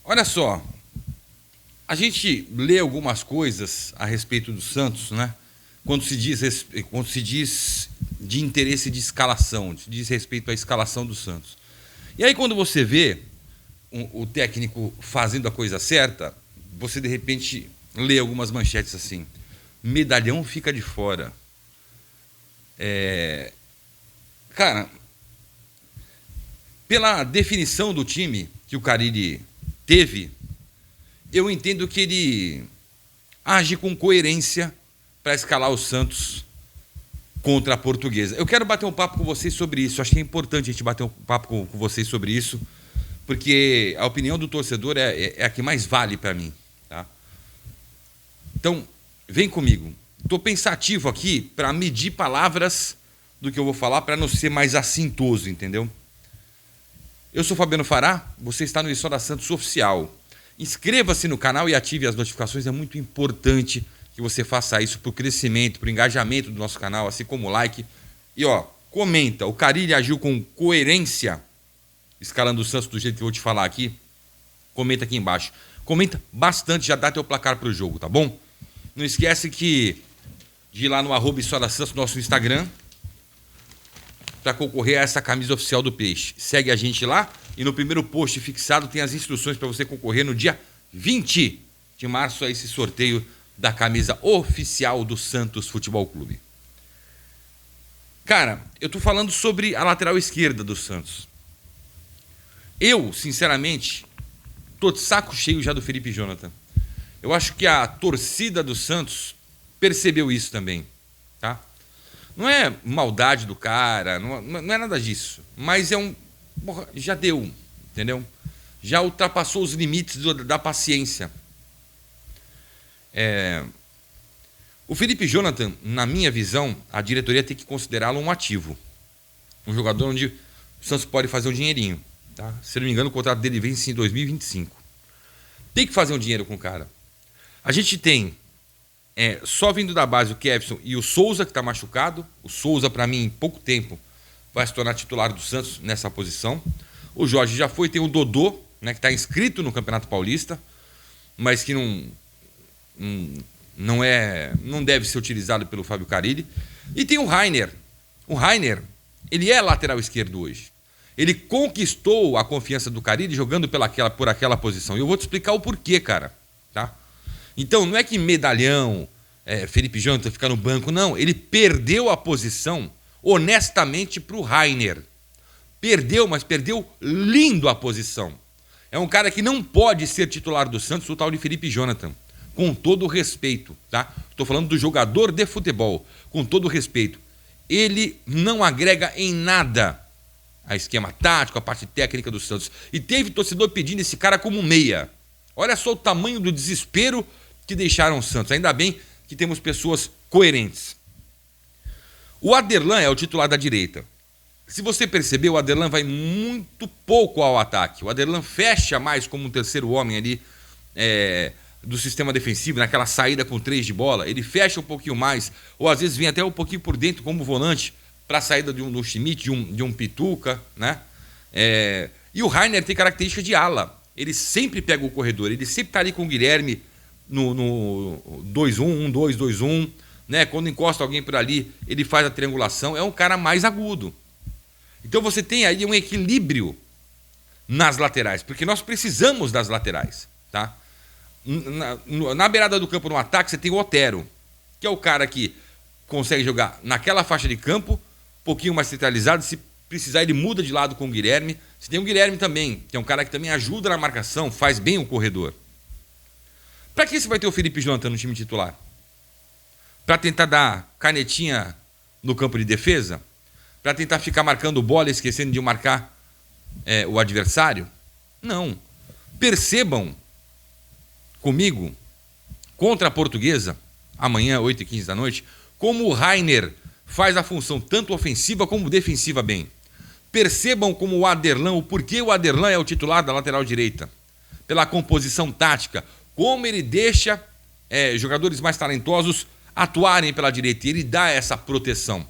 Olha só, a gente lê algumas coisas a respeito do Santos, né? Quando se diz de interesse de escalação, se diz respeito à escalação do Santos. E aí quando você vê o técnico fazendo a coisa certa, você de repente lê algumas manchetes assim: medalhão fica de fora. Cara, pela definição do time que o Carille teve, eu entendo que ele age com coerência para escalar o Santos contra a Portuguesa. Eu quero bater um papo com vocês sobre isso. Acho que é importante a gente bater um papo com vocês sobre isso, porque a opinião do torcedor é a que mais vale para mim. Tá? Então, vem comigo. Estou pensativo aqui para medir palavras do que eu vou falar para não ser mais assintoso, entendeu? Eu sou Fabiano Fará, você está no História Santos Oficial. Inscreva-se no canal e ative as notificações, é muito importante que você faça isso para o crescimento, para o engajamento do nosso canal, assim como o like. E comenta, o Carille agiu com coerência, escalando o Santos do jeito que eu vou te falar aqui? Comenta aqui embaixo. Comenta bastante, já dá teu placar para o jogo, tá bom? Não esquece de ir lá no @HistóriaSantos, nosso Instagram, para concorrer a essa camisa oficial do Peixe. Segue a gente lá e no primeiro post fixado tem as instruções para você concorrer no dia 20 de março a esse sorteio da camisa oficial do Santos Futebol Clube. Cara, eu tô falando sobre a lateral esquerda do Santos. Eu, sinceramente, tô de saco cheio já do Felipe Jonathan. Eu acho que a torcida do Santos percebeu isso também, tá? Não é maldade do cara, não é nada disso. Mas já deu, entendeu? Já ultrapassou os limites da paciência. O Felipe Jonathan, na minha visão, a diretoria tem que considerá-lo um ativo. Um jogador onde o Santos pode fazer um dinheirinho. Tá? Se não me engano, o contrato dele vence em 2025. Tem que fazer um dinheiro com o cara. A gente tem, só vindo da base, o Kevson e o Souza, que está machucado. O Souza, para mim, em pouco tempo, vai se tornar titular do Santos nessa posição. O Jorge já foi, tem o Dodô, né, que está inscrito no Campeonato Paulista, mas que não deve ser utilizado pelo Fábio Carille. E tem o Rainer. O Rainer, ele é lateral esquerdo hoje. Ele conquistou a confiança do Carille jogando por aquela posição. E eu vou te explicar o porquê, cara. Tá? Então, não é que medalhão, Felipe Jonathan fica no banco, não. Ele perdeu a posição, honestamente, para o Rainer. Perdeu, mas perdeu lindo a posição. É um cara que não pode ser titular do Santos, o tal de Felipe Jonathan. Com todo o respeito, tá? Estou falando do jogador de futebol. Com todo o respeito. Ele não agrega em nada a esquema tático, a parte técnica do Santos. E teve torcedor pedindo esse cara como meia. Olha só o tamanho do desespero que deixaram o Santos. Ainda bem que temos pessoas coerentes. O Aderlan é o titular da direita. Se você perceber, o Aderlan vai muito pouco ao ataque. O Aderlan fecha mais como um terceiro homem ali do sistema defensivo, naquela saída com 3 de bola. Ele fecha um pouquinho mais, ou às vezes vem até um pouquinho por dentro como volante, para a saída do Schmidt, de um Pituca, né? E o Rainer tem característica de ala. Ele sempre pega o corredor, ele sempre está ali com o Guilherme no 2-1, 1-2, 2-1, né? Quando encosta alguém por ali, ele faz a triangulação. É um cara mais agudo. Então você tem aí um equilíbrio nas laterais, porque nós precisamos das laterais, tá? Na beirada do campo, no ataque, você tem o Otero, que é o cara que consegue jogar naquela faixa de campo, um pouquinho mais centralizado. Se precisar, ele muda de lado com o Guilherme. Você tem o Guilherme também, que é um cara que também ajuda na marcação, faz bem o corredor. Para que você vai ter o Felipe Jonathan no time titular? Para tentar dar canetinha no campo de defesa? Para tentar ficar marcando bola e esquecendo de marcar o adversário? Não. Percebam comigo, contra a Portuguesa, amanhã, 8h15 da noite, como o Rainer faz a função tanto ofensiva como defensiva bem. Percebam como o Aderlan, o porquê o Aderlan é o titular da lateral direita. Pela composição tática, como ele deixa jogadores mais talentosos atuarem pela direita, e ele dá essa proteção.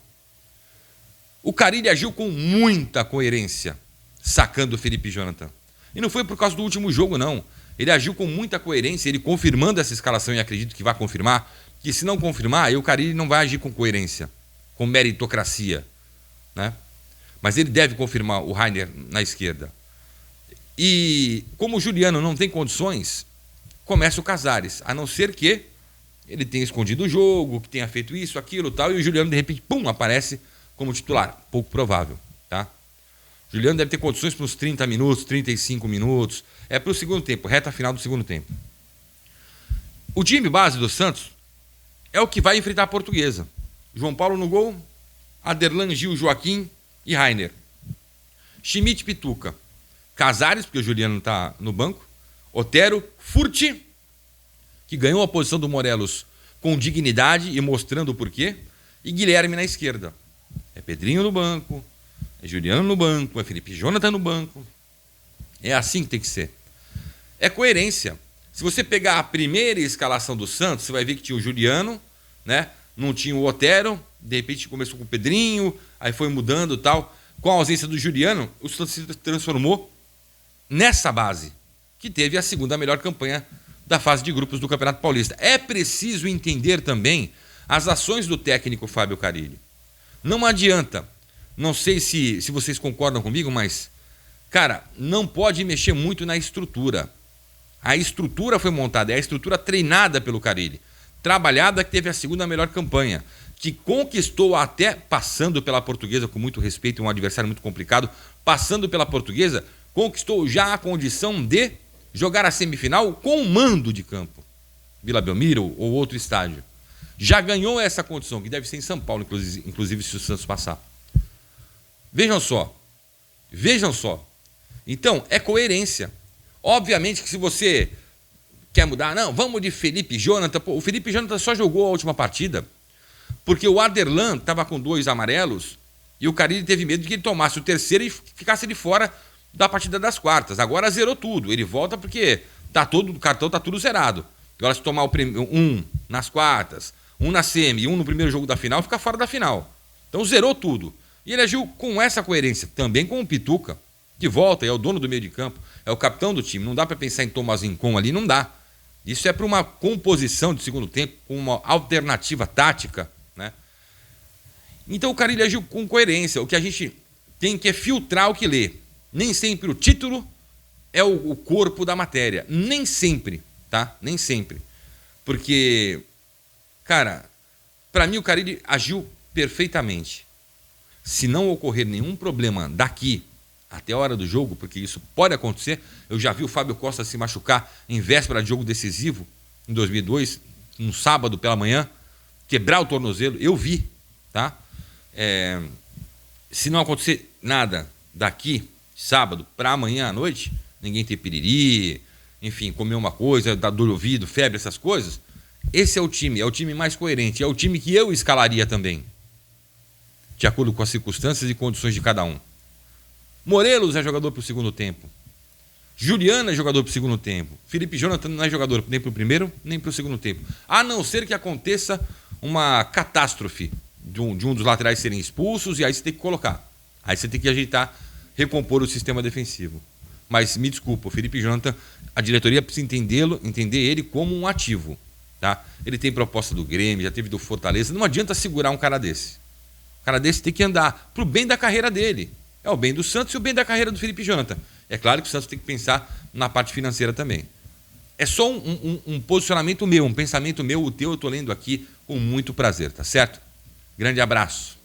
O Carille agiu com muita coerência, sacando o Felipe Jonathan. E não foi por causa do último jogo, não. Ele agiu com muita coerência, ele confirmando essa escalação, e acredito que vai confirmar, que se não confirmar, aí o Carille não vai agir com coerência, com meritocracia, né? Mas ele deve confirmar o Rainer na esquerda. E como o Juliano não tem condições, começa o Casares, a não ser que ele tenha escondido o jogo, que tenha feito isso, aquilo, tal, e o Juliano, de repente, pum, aparece como titular. Pouco provável, tá? O Juliano deve ter condições para uns 30 minutos, 35 minutos. É para o segundo tempo, reta final do segundo tempo. O time base do Santos é o que vai enfrentar a Portuguesa. João Paulo no gol, Aderlan, Gil, Joaquim e Rainer. Schmidt, Pituca. Casares, porque o Juliano está no banco. Otero, Furti, que ganhou a posição do Morelos com dignidade e mostrando o porquê. E Guilherme na esquerda. É Pedrinho no banco, é Juliano no banco, é Felipe Jonathan no banco. É assim que tem que ser. É coerência. Se você pegar a primeira escalação do Santos, você vai ver que tinha o Juliano, né? Não tinha o Otero, de repente começou com o Pedrinho, aí foi mudando e tal. Com a ausência do Juliano, o Santos se transformou nessa base, que teve a segunda melhor campanha da fase de grupos do Campeonato Paulista. É preciso entender também as ações do técnico Fábio Carille. Não adianta, não sei se vocês concordam comigo, mas, cara, não pode mexer muito na estrutura. A estrutura foi montada, é a estrutura treinada pelo Carille, trabalhada, que teve a segunda melhor campanha, que conquistou até, passando pela Portuguesa, com muito respeito, um adversário muito complicado, passando pela Portuguesa, conquistou já a condição de jogar a semifinal com o mando de campo. Vila Belmiro ou outro estádio. Já ganhou essa condição, que deve ser em São Paulo, inclusive se o Santos passar. Vejam só. Então, é coerência. Obviamente que se você quer mudar, não, vamos de Felipe Jonathan. Pô, o Felipe Jonathan só jogou a última partida porque o Aderlan estava com 2 amarelos e o Carille teve medo de que ele tomasse o terceiro e ficasse de fora da partida das quartas. Agora zerou tudo. Ele volta porque o cartão está tudo zerado. Agora, se tomar um nas quartas, um na semi e um no primeiro jogo da final, fica fora da final. Então zerou tudo. E ele agiu com essa coerência, também com o Pituca, que volta, é o dono do meio de campo, é o capitão do time. Não dá para pensar em Tomás Rincon ali, não dá. Isso é para uma composição de segundo tempo, com uma alternativa tática, né? Então o Carille agiu com coerência. O que a gente tem que é filtrar o que lê. Nem sempre o título é o corpo da matéria. Nem sempre, tá? Nem sempre. Porque, cara, para mim o Carille agiu perfeitamente. Se não ocorrer nenhum problema daqui até a hora do jogo, porque isso pode acontecer, eu já vi o Fábio Costa se machucar em véspera de jogo decisivo, em 2002, um sábado pela manhã, quebrar o tornozelo, eu vi, tá? Se não acontecer nada daqui, sábado, para amanhã à noite, ninguém ter piriri, enfim, comer uma coisa, dar dor no ouvido, febre, essas coisas, esse é o time mais coerente, é o time que eu escalaria também, de acordo com as circunstâncias e condições de cada um. Morelos é jogador para o segundo tempo. Juliano é jogador para o segundo tempo. Felipe Jonathan não é jogador nem para o primeiro, nem para o segundo tempo. A não ser que aconteça uma catástrofe de um dos laterais serem expulsos, e aí você tem que colocar. Aí você tem que ajeitar, recompor o sistema defensivo. Mas me desculpa, o Felipe Jonathan, a diretoria precisa entender ele como um ativo. Tá? Ele tem proposta do Grêmio, já teve do Fortaleza. Não adianta segurar um cara desse. O cara desse tem que andar pro bem da carreira dele. É o bem do Santos e o bem da carreira do Felipe Jonathan. É claro que o Santos tem que pensar na parte financeira também. É só um posicionamento meu, um pensamento meu. O teu eu estou lendo aqui com muito prazer, tá certo? Grande abraço.